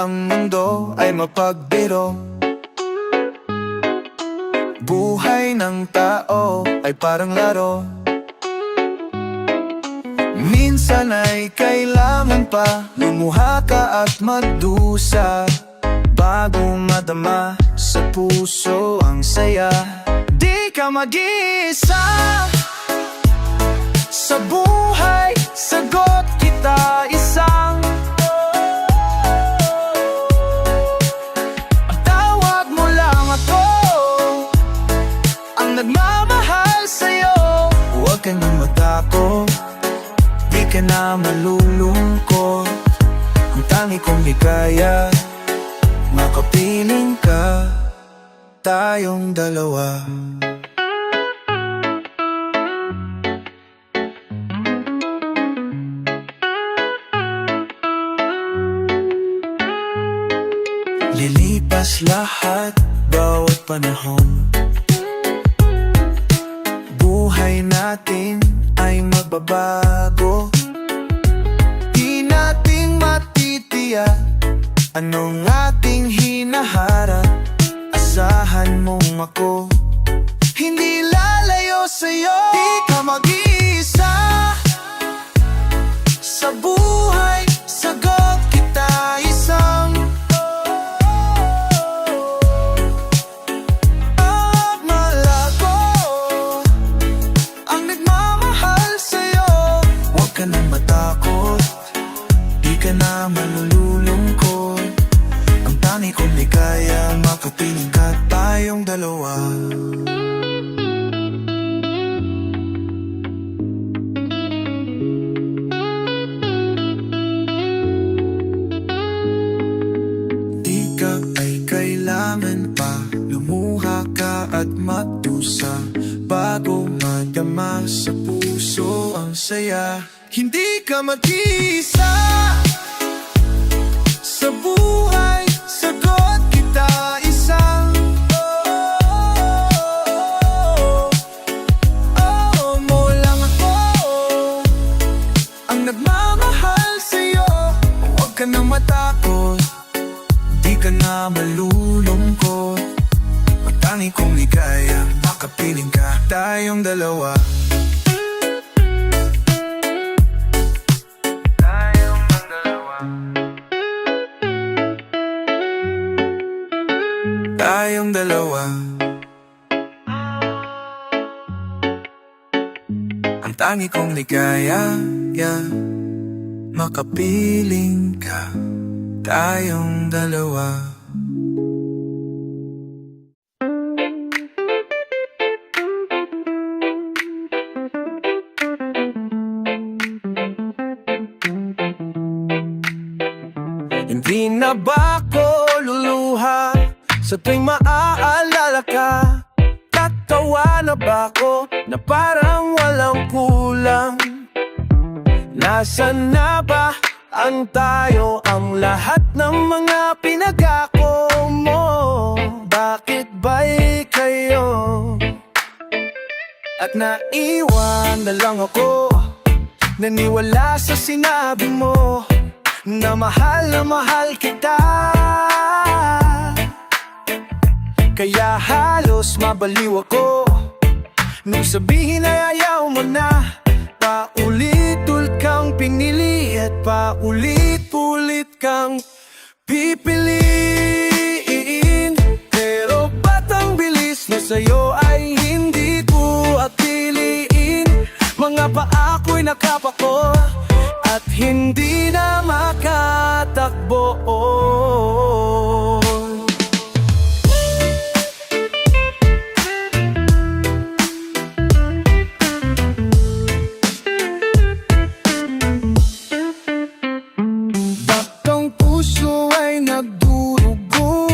ang mundo ay mapagbiro. Buhay ng tao ay parang laro. Minsan ay kailangan pa lumuha ka at magdusa bago madama sa puso ang saya. Di ka mag-iisa sa buhay, sagot kita isang. Ang tawag mo lang ako, ang nagmamahal sa'yo. Huwag ka nang matakot, di ka na malulungkot. Ang tangi kong ligaya, makapiling ka, tayong dalawa. Lilipas lahat, bawat panahon. Buhay natin ay magbabago. Di natin matitiyak anong ating hinaharap. Asahan mong ako hindi lalayo sa'yo. Di ka mag-iisa sa buhay, sagot kita isang. Malago ang nagmamahal sa'yo. Huwag ka nang matakot, di ka na malulungkot. Ang tangi kong ligaya, makapiling ka, tayong dalawa. Di ka ay kailangan pa lumuha ka at magdusa bago madama sa puso ang saya. Hindi ka mag-iisa sa buhay, sagot kita isang. Mo lang ako, ang nagmamahal sa'yo. Huwag ka nang matakot, di ka na malulungkot. Ang tangi kong ligaya, makapiling ka, tayong dalawa. Tayong dalawa. Ang tangi kong ligaya, makapiling ka, tayong dalawa. Hindi na ba ako luluha sa tuwing maaalala ka? Tatawa na ba ako na parang walang kulang? Nasaan na ba ang tayo, ang lahat ng mga pinagako mo? Bakit ba'y kayo? At naiwan na lang ako, naniwala sa sinabi mo na mahal kita. Kaya halos mabaliw ako nung sabihin ay ayaw mo na. Paulit-ulit kang pinili at paulit-ulit kang pipiliin. Pero ba't ang bilis na sa'yo ay hindi ko atiliin? Mga paa ko'y nakapako at hindi na makatakbo. Bakang puso ay nagdurugo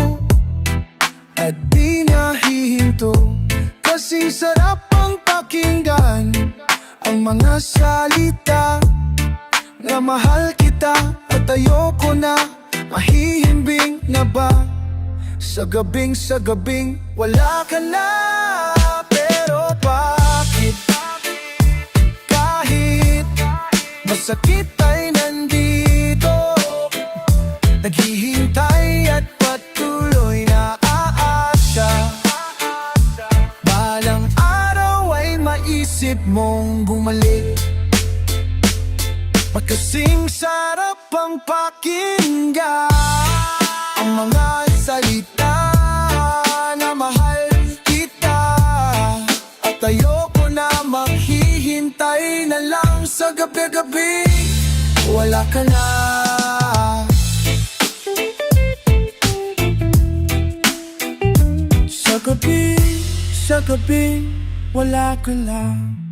at di nahihinto, kasi sarap ang pakinggan ang mga salita na mahal kita at ayoko na. Mahihimbing na ba sa gabing wala ka na? Pero bakit kahit masakit ay nandito, naghihintay isip mong bumalik. Ba't kasing sarap ang pakinggan ang mga salita na mahal kita. At ayoko na maghihintay na lang sa gabi-gabi. Wala ka na. Sa gabi, wala ka lang.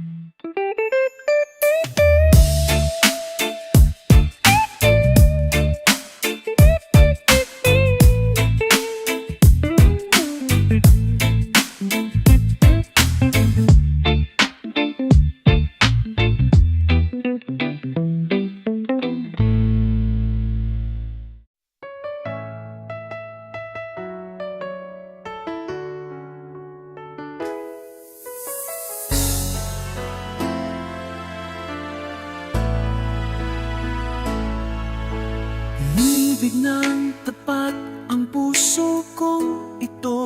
Ibig ng tapat ang puso kong ito,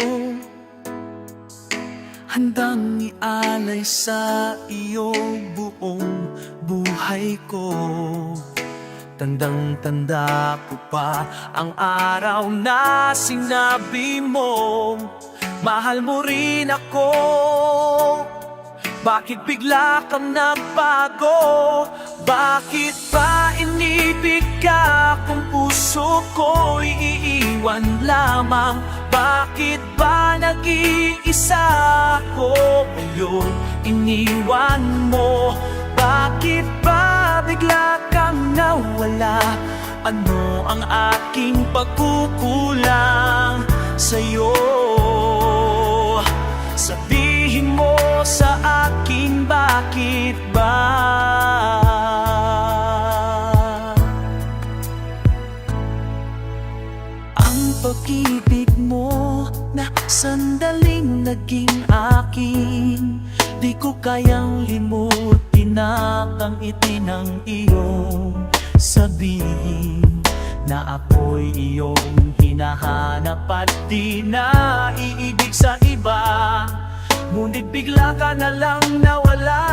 handang ialay sa iyo buong buhay ko. Tandang-tanda ko pa ang araw na sinabi mo, mahal mo rin ako. Bakit bigla kang nagbago? Bakit ba inibig ka kung puso ko'y iiwan lamang? Bakit ba nag-iisa ako ngayon iniwan mo? Bakit ba bigla kang nawala? Ano ang aking pagkukulang sa'yo? Sabihin mo sa akin, bakit ba? Ang pag-ibig mo na sandaling naging akin, di ko kayang limutin na ang itinang iyong sabihin na ako'y iyong hinahanap at di na iibig sa iba. Ngunit bigla ka na lang nawala,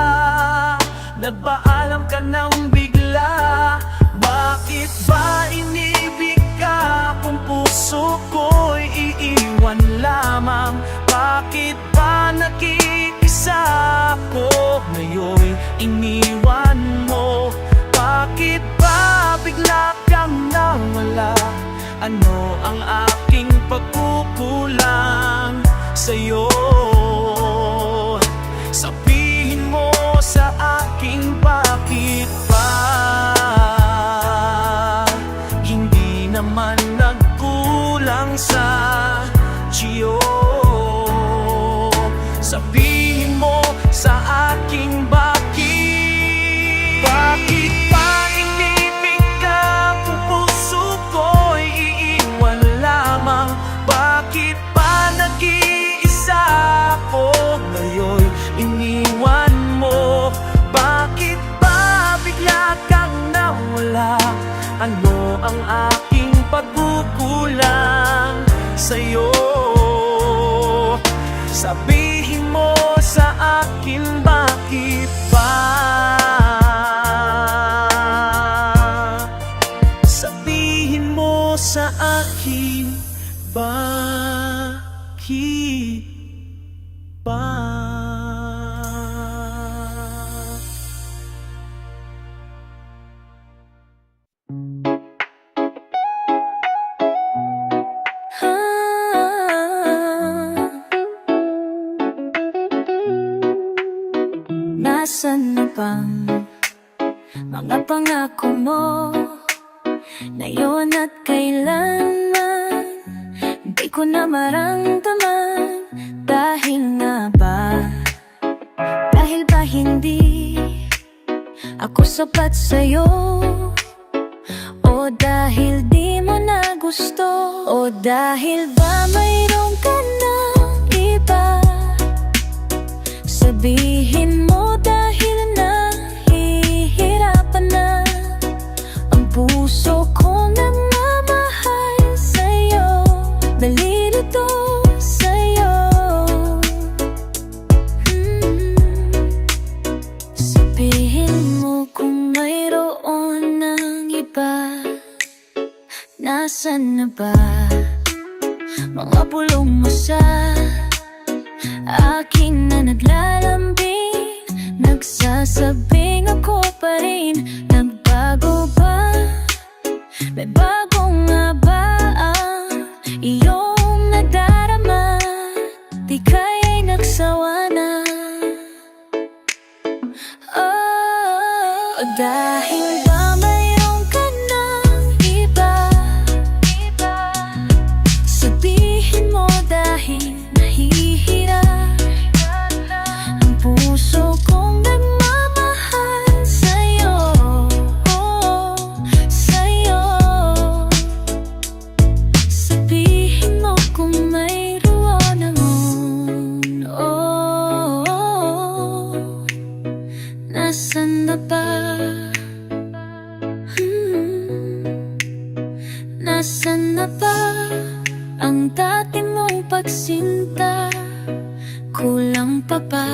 nagpaalam ka nang bigla. Bakit ba inibig ka kung puso ko'y iiwan lamang? Bakit ba nag-iisa ako ngayon iniwan mo? Bakit ba bigla kang nawala? Ano ang aking pagkukulang sa'yo? Sabihin mo sa akin, bakit ba? Hindi naman nagkulang sa tiyo. Sabihin mo sa akin, bakit? Bakit ba inibig ka kung puso ko'y iiwan lamang? Bakit ba nag-iisa ako ngayon iniwan mo? Bakit ba bigla kang nawala? Ano ang aking pagkukulang sa'yo? Sabihin mo sa akin, bakit ba? Sabihin mo sa akin, bakit ba? Nasaan na bang mga pangako mo ngayon at kailanman? Di ko na maramdaman. Dahil nga ba? Dahil ba hindi ako sapat sa'yo? O dahil di mo na gusto? O dahil ba mayroon ka ng iba? Sabihin mo dahil nahihirapan na ang puso kong nagmamahal sa'yo, nalilito sa'yo. iba. Mga bulong mo sa akin na naglalambing, nagsasabing ako pa rin. Nagbago ba? May bago nga ba ang iyong nadarama? Di kaya'y nagsawa na. Oh, dahil ba mayroon ka ng iba? Sabihin mo dahil nahihirap ang puso kong nagmamahal sa'yo, sa'yo. Sabihin mo kung mayroon naman, nasaan na ba? Nasaan na ba ang dati mong pagsinta? Kulang pa ba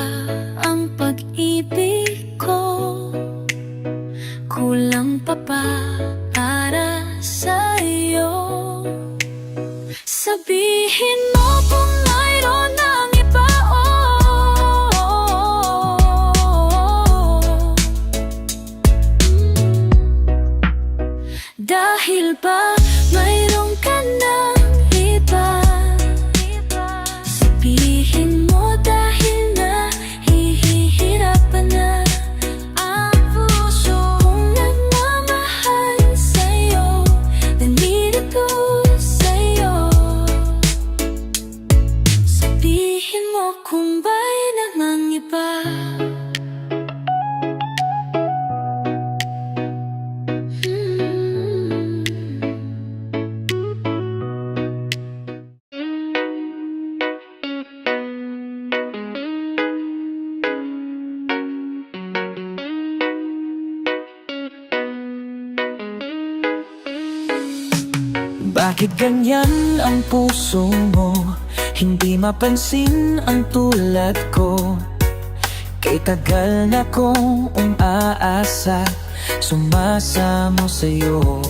ang pag-ibig ko? Kulang pa ba para sa'yo? Sabihin mo kung mayroon ng iba, dahil ba mayroon ka ng iba? Sabihin mo dahil nahihirapan na ang puso kong nagmamahal sa'yo, nalilito sa'yo. Sabihin mo kung ba'y namang iba? Bakit ganyan ang puso mo? Hindi mapansin ang tulad ko. Kay tagal na kong umaasa, sumasamo sa'yo.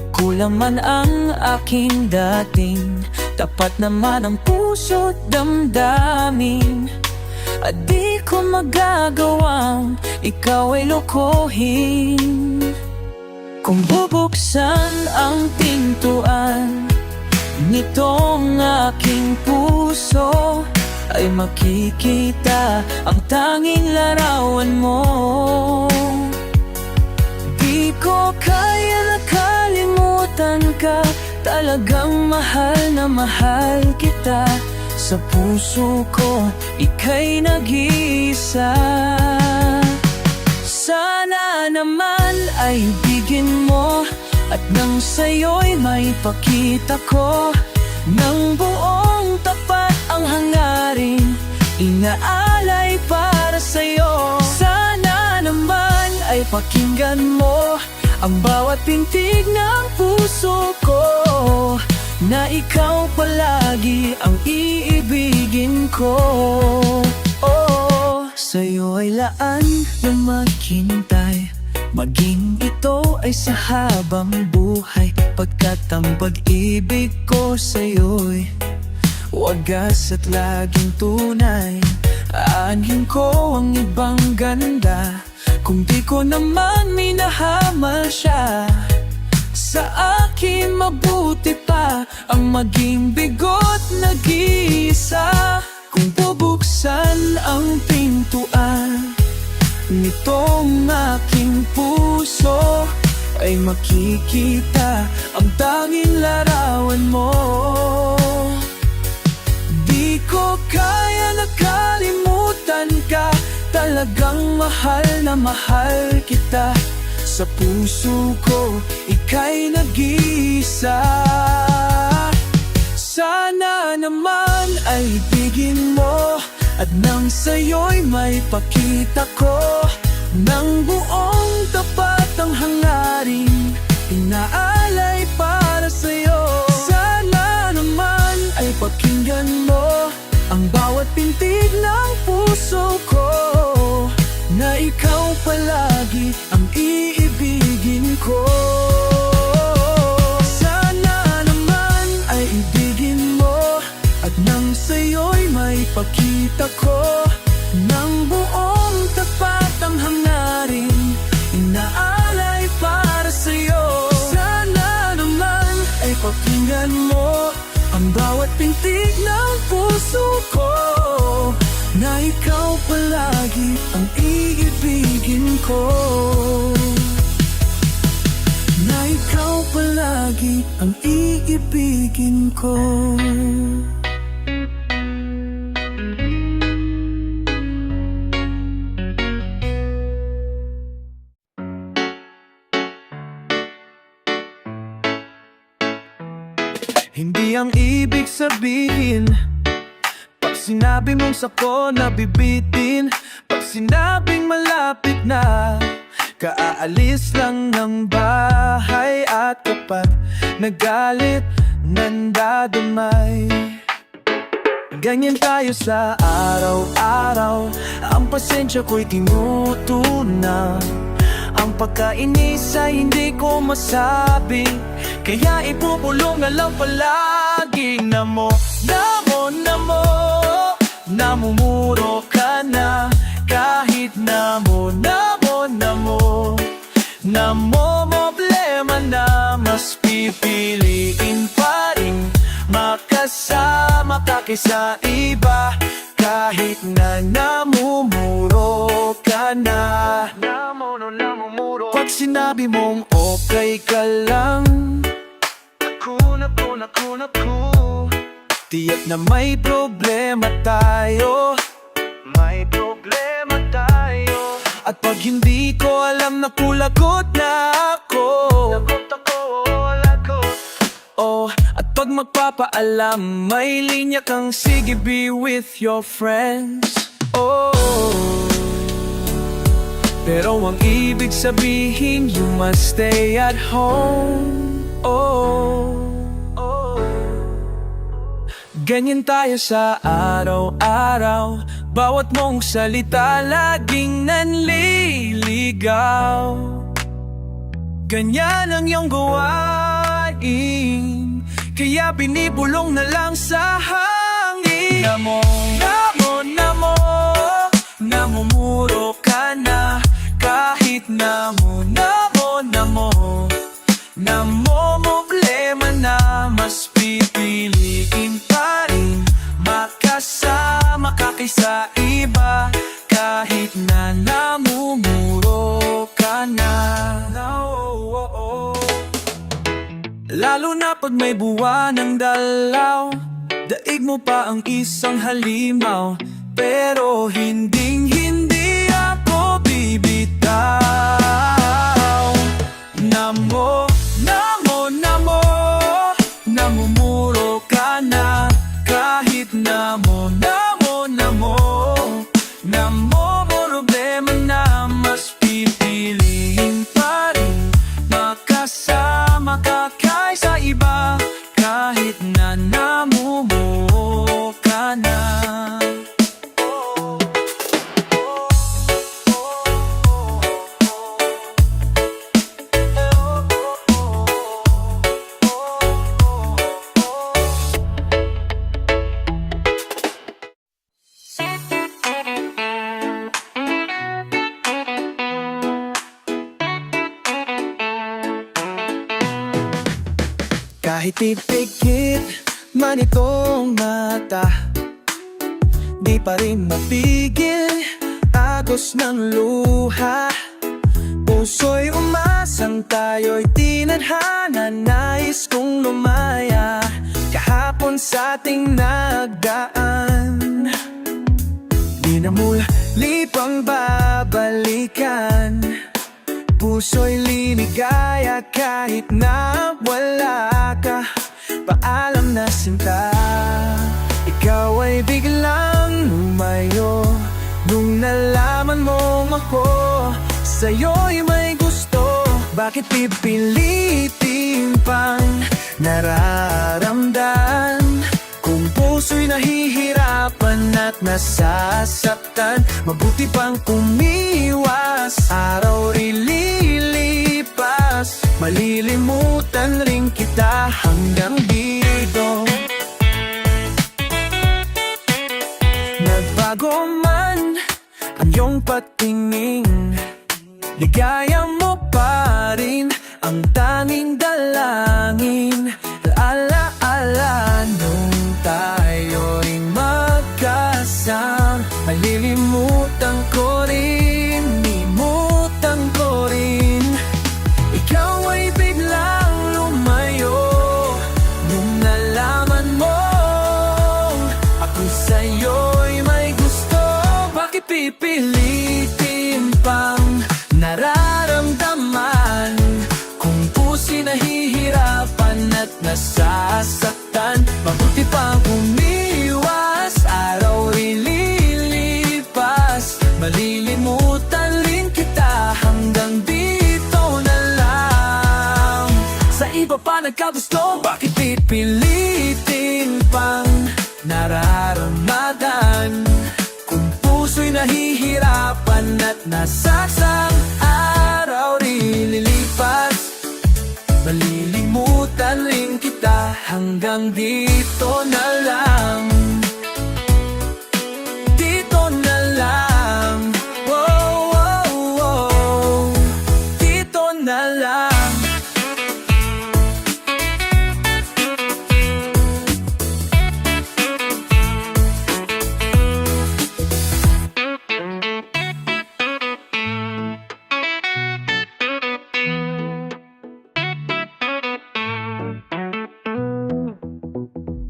Kulang man ang aking dating, tapat naman ang puso't damdamin. At di ko magagawang ikaw ay lokohin. Kung bubuksan ang pintuan nitong aking puso, ay makikita ang tanging larawan mo. Di ko kaya nakalimutan ka, talagang mahal na mahal kita. Sa puso ko, ika'y nag-iisa. Sana naman ay bigin mo, at nang sa'yo'y may pakita ko ng buong tapat ang hangarin, inaalay para sa'yo. Sana naman ay pakinggan mo ang bawat pintig ng puso ko, na ikaw palagi ang iibigin ko. Sa'yo ay laan na maghintay, maging ito ay sa habang buhay. Pagkat ang pag-ibig ko sa'yo'y wagas at laging tunay. Aanhin ko ang ibang ganda kung di ko naman minahamal siya. Sa akin mabuti pa ang maging bigo't nag-iisa. Kung bubuksan ang pintuan nitong aking puso, ay makikita ang tanging larawan mo. Di ko kaya nakalimutan ka, talagang mahal na mahal kita. Sa puso ko, ika'y nag-iisa. Sana naman ay bigin mo, at nang sa'yo'y may pakita ko ng buong tapat ang hangarin, inaalay para sa'yo. Sana naman ay pakinggan mo ang bawat pintig ng puso ko, na ikaw palagi ang iibigin ko. Sana naman sa'yo'y may pakita ko ng buong tapat ang hangarin inaalay para sa'yo. Sana naman ay pakinggan mo ang bawat pintig ng puso ko, na ikaw palagi ang iibigin ko, na ikaw palagi ang iibigin ko. Hindi ang ibig sabihin pag sinabi mong sako nabibitin, pag sinabing malapit na kaaalis lang ng bahay, at kapag nagalit nandadamay. Ganyan tayo sa araw-araw, ang pasensya ko'y tinutunaw. Ang pagkainis ay hindi ko masabi, kaya ipupulong na lang palagi. Namo, namumuro ka na, kahit namo, problema na, mas pipiliin pa rin makasama ka kaysa iba, kahit na namumuro ka na. Pag sinabi mong okay ka lang, naku, tiyak na may problema tayo, may problema tayo. At pag hindi ko alam, nakulagot na ako, oh, at pag magpapaalam, may linya kang sige, be with your friends, oh. Pero ang ibig sabihin, you must stay at home, oh. Ganyan tayo sa araw-araw, bawat mong salita laging nanliligaw. Ganyan ang iyong gawain, kaya binibulong na lang sa hangin. Namumuro ka na, kahit problema na, mas pipiliin pa rin makasama ka kaysa iba, kahit na namumuro ka na. Lalo na pag may buwan ng dalaw, daig mo pa ang isang halimaw, pero hindi ako bibitaw. Namumuro ka na, kahit problema na, mas pipiliin pa rin makasama ka kaysa iba, kahit na namumuro ka na. Kahit ipikit man itong mata, di pa rin mapigil agos ng luha. Puso'y umasang tayo'y tinadhana, nais kong lumaya kahapon sa ating nagdaan. Di na muli pang babalikan, puso'y liligaya kahit na wala ka. Paalam na sinta, ikaw ay biglang lumayo nung nalaman mong ako sa'yo'y may gusto. Bakit pipilitin pang nararamdan, kung puso'y nahihirapan at nasasaktan? Mabuti pang kumiwas, araw ililipas, malilimutan rin kita hanggang dito. Bago man ang iyong patingin, ligaya mo pa rin ang tanging dalangin. Alaala nung tayo'y magkasama, malilimutan ko rin, limutan ko rin. Ikaw ay biglang lumayo nung nalaman mo ako sa'yo'y may gusto. Bakit pipilitin pang nararamdaman kung puso'y nahihirapan at nasasaktan? Mabuti pang umiwas, araw ililipas, malilimutan rin kita hanggang dito na lang. Sa iba pa nagkagusto, bakit pipilitin pang nararamdaman kung puso'y nahihirapan at nasasang araw ililipas, malilimutan rin kita hanggang dito na lang. Dito na lang. Wow, wow, wow. Dito na lang.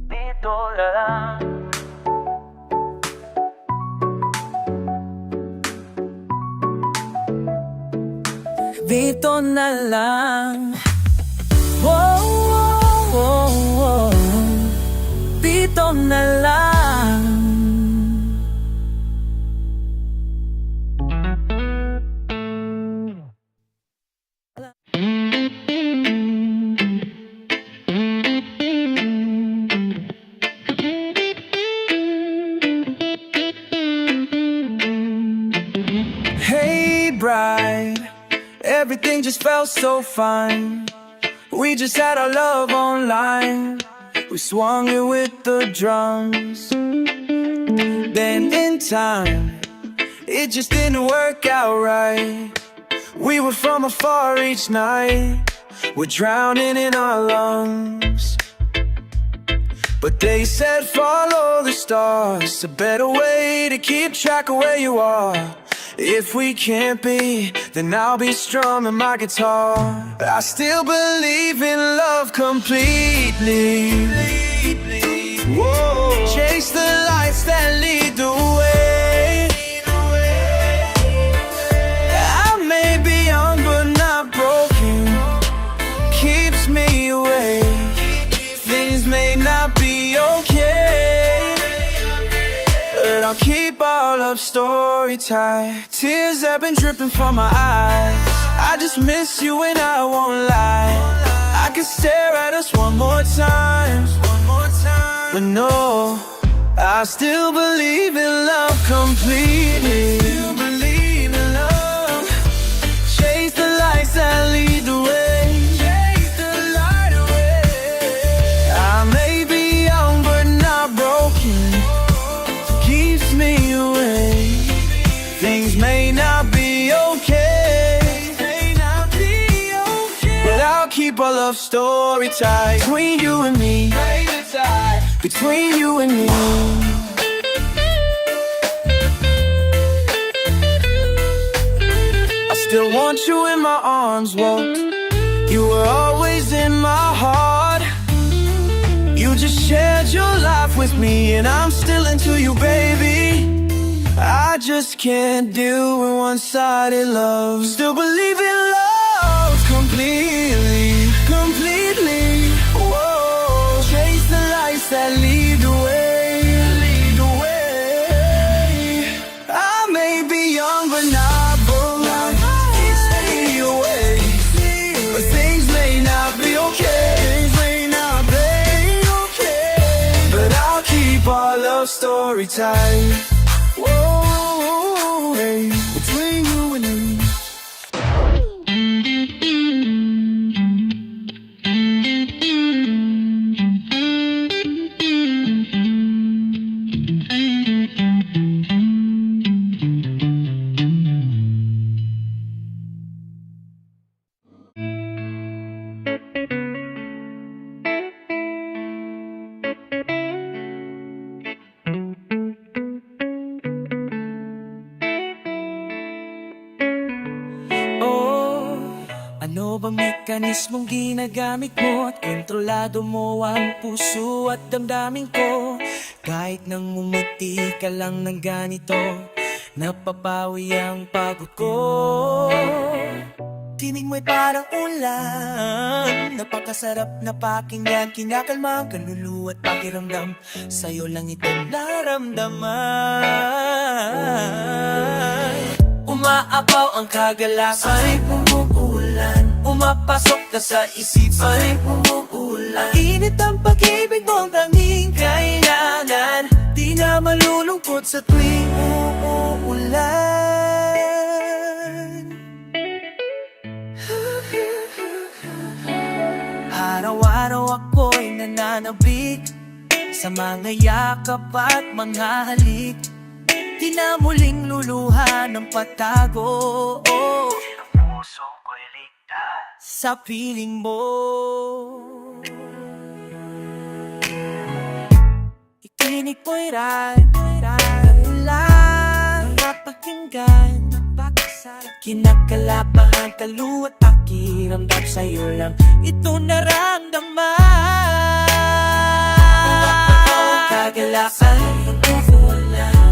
Dito na lang. Dito na lang. Oh, oh, oh, oh. Dito na lang. Hey bride, everything just felt so fine. We just had our love online, we swung it with the drums. Then in time, it just didn't work out right. We were from afar each night, we're drowning in our lungs. But they said follow the stars, a better way to keep track of where you are. If we can't be, then I'll be strumming my guitar. I still believe in love completely. Whoa. Chase the lights that lead the way. I may be young but not broken, keeps me awake. Things may not be okay, but I'll keep our love story tight. Tears have been dripping from my eyes, I just miss you and I won't lie. I could stare at us one more time, but no, I still believe in love completely. Still believe in love. Chase the lights that lead the way. Chase the light away. I may be young but not broken, keeps me awake. Things may not be okay, but I'll keep our love story tight. Between you and me, between you and me. I still want you in my arms, Walt. You were always in my heart. You just shared your life with me, and I'm still into you, baby. I just can't deal with one-sided love. Still believe in love completely, completely. Whoa. Chase the lights that lead the way, lead the way. I may be young but not broke. Keeps me away, but things may not be okay. Things may not be okay, but I'll keep our love story tight. Whoa, hey, between you and me. Ano bang mekanismong ginagamit mo at kontrolado mo ang puso at damdamin ko? Kahit nang umiti ka lang ng ganito, napapawi ang pagod ko. Tinig mo'y parang ulan, napakasarap na pakinggan, kinakalma ang kaluluwa at pakiramdam. Sa'yo lang ito naramdaman. Umaapaw ang kagalakan, sa'y pumuulan. Umapasok ka sa isipan, sa'y pumuulan. Init ang pag-ibig mong tanging kailangan, di na malulungkot sa tuwing umuulan. Araw-araw ako'y nananabik sa mga yakap at mga halik. Di na muling luluha ng patago. Ang puso ko'y ligtas sa piling mo. Ikinig ko'y lang napakinggan. Kinakalapa ang talo at pakiramdam, sa'yo lang ito naramdaman. Kagalakan,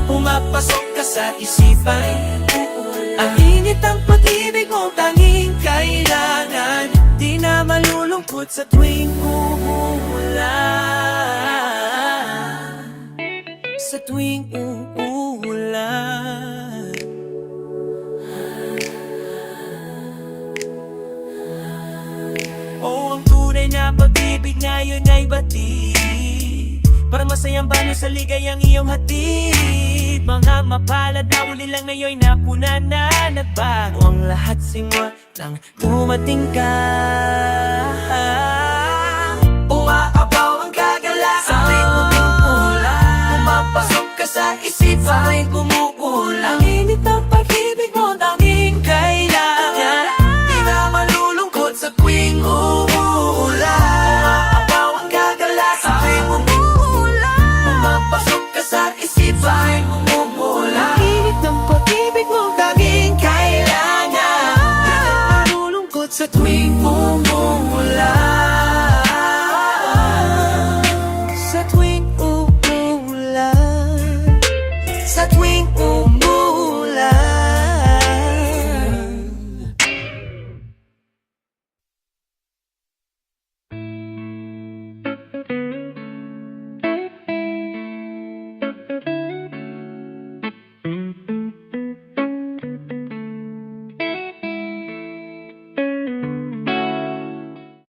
pumapasok ka sa isipan. Ang init ang pag-ibig mong tanging kailangan, di na malulungkot sa tuwing umuulan. Sa tuwing umuulan. Oh, ang tunay na pag-ibig ngayon ay batid, parang masayang bano sa ligayang iyong hatid. Mga mapalad na uli lang na iyo'y napunan na nagbago ang lahat simula nang dumating ka. Umaapaw ang kagalakan, sa tuwing umuulan. Pumapasok ka sa isipan, sa'y